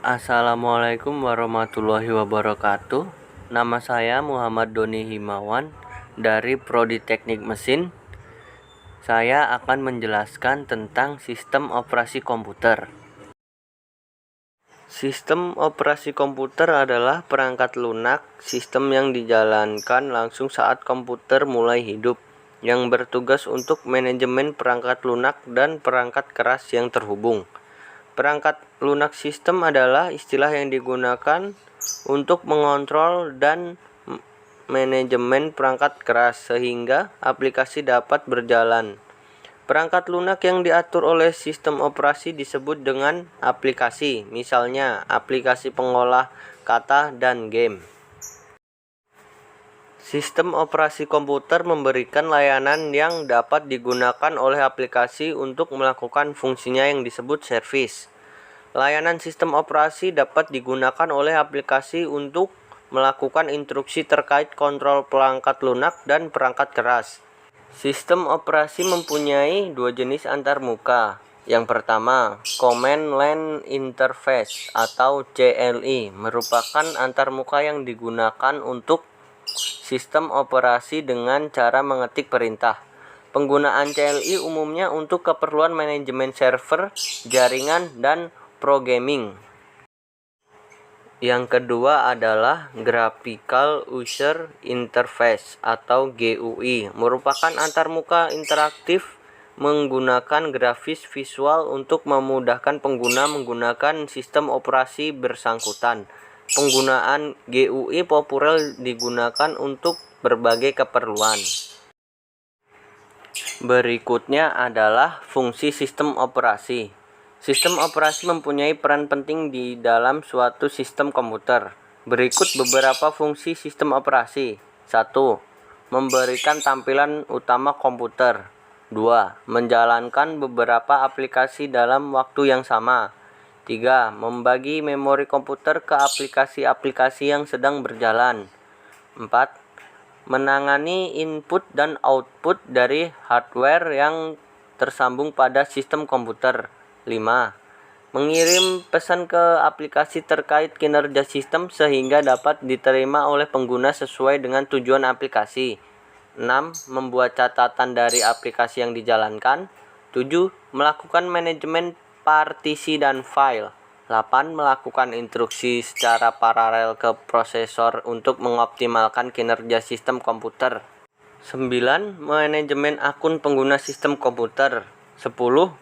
Assalamualaikum warahmatullahi wabarakatuh. Nama saya Muhammad Doni Himawan dari Prodi Teknik Mesin. Saya akan menjelaskan tentang sistem operasi komputer. Sistem operasi komputer adalah perangkat lunak, sistem yang dijalankan langsung saat komputer mulai hidup, yang bertugas untuk manajemen perangkat lunak dan perangkat keras yang terhubung. Perangkat lunak sistem adalah istilah yang digunakan untuk mengontrol dan manajemen perangkat keras sehingga aplikasi dapat berjalan. Perangkat lunak yang diatur oleh sistem operasi disebut dengan aplikasi, misalnya aplikasi pengolah kata dan game. Sistem operasi komputer memberikan layanan yang dapat digunakan oleh aplikasi untuk melakukan fungsinya yang disebut service. Layanan sistem operasi dapat digunakan oleh aplikasi untuk melakukan instruksi terkait kontrol perangkat lunak dan perangkat keras. Sistem operasi mempunyai dua jenis antarmuka. Yang pertama, Command Line Interface atau CLI merupakan antarmuka yang digunakan untuk sistem operasi dengan cara mengetik perintah. Penggunaan CLI umumnya untuk keperluan manajemen server, jaringan, dan programming. Yang kedua adalah Graphical User Interface atau GUI, merupakan antarmuka interaktif menggunakan grafis visual untuk memudahkan pengguna menggunakan sistem operasi bersangkutan. Penggunaan GUI populer digunakan untuk berbagai keperluan. Berikutnya adalah fungsi sistem operasi. Sistem operasi mempunyai peran penting di dalam suatu sistem komputer. Berikut beberapa fungsi sistem operasi. 1. Memberikan tampilan utama komputer. 2. Menjalankan beberapa aplikasi dalam waktu yang sama. 3. Membagi memori komputer ke aplikasi-aplikasi yang sedang berjalan. 4. Menangani input dan output dari hardware yang tersambung pada sistem komputer. 5. Mengirim pesan ke aplikasi terkait kinerja sistem sehingga dapat diterima oleh pengguna sesuai dengan tujuan aplikasi. 6. Membuat catatan dari aplikasi yang dijalankan. 7. Melakukan manajemen partisi dan file. 8. Melakukan instruksi secara paralel ke prosesor untuk mengoptimalkan kinerja sistem komputer. 9. Manajemen akun pengguna sistem komputer. 10.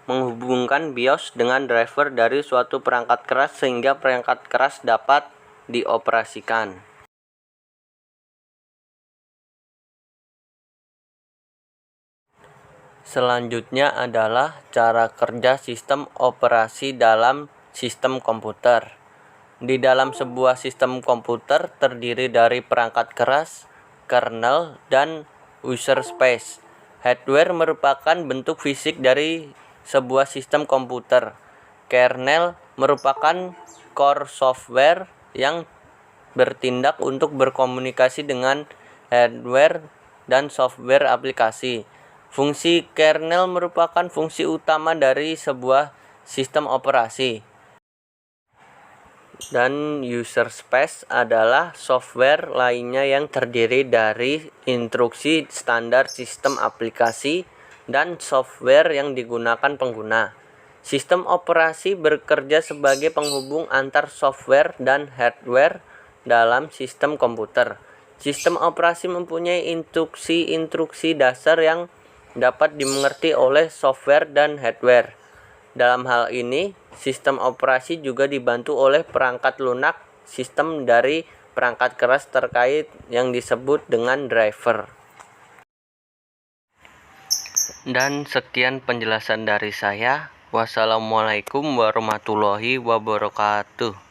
Menghubungkan BIOS dengan driver dari suatu perangkat keras sehingga perangkat keras dapat dioperasikan. Selanjutnya adalah cara kerja sistem operasi dalam sistem komputer. Di dalam sebuah sistem komputer terdiri dari perangkat keras, kernel, dan user space. Hardware merupakan bentuk fisik dari sebuah sistem komputer. Kernel merupakan core software yang bertindak untuk berkomunikasi dengan hardware dan software aplikasi. Fungsi kernel merupakan fungsi utama dari sebuah sistem operasi. Dan user space adalah software lainnya yang terdiri dari instruksi standar sistem aplikasi dan software yang digunakan pengguna. Sistem operasi bekerja sebagai penghubung antar software dan hardware dalam sistem komputer. Sistem operasi mempunyai instruksi dasar yang dapat dimengerti oleh software dan hardware. Dalam hal ini, sistem operasi juga dibantu oleh perangkat lunak sistem dari perangkat keras terkait yang disebut dengan driver. Dan sekian penjelasan dari saya. Wassalamualaikum warahmatullahi wabarakatuh.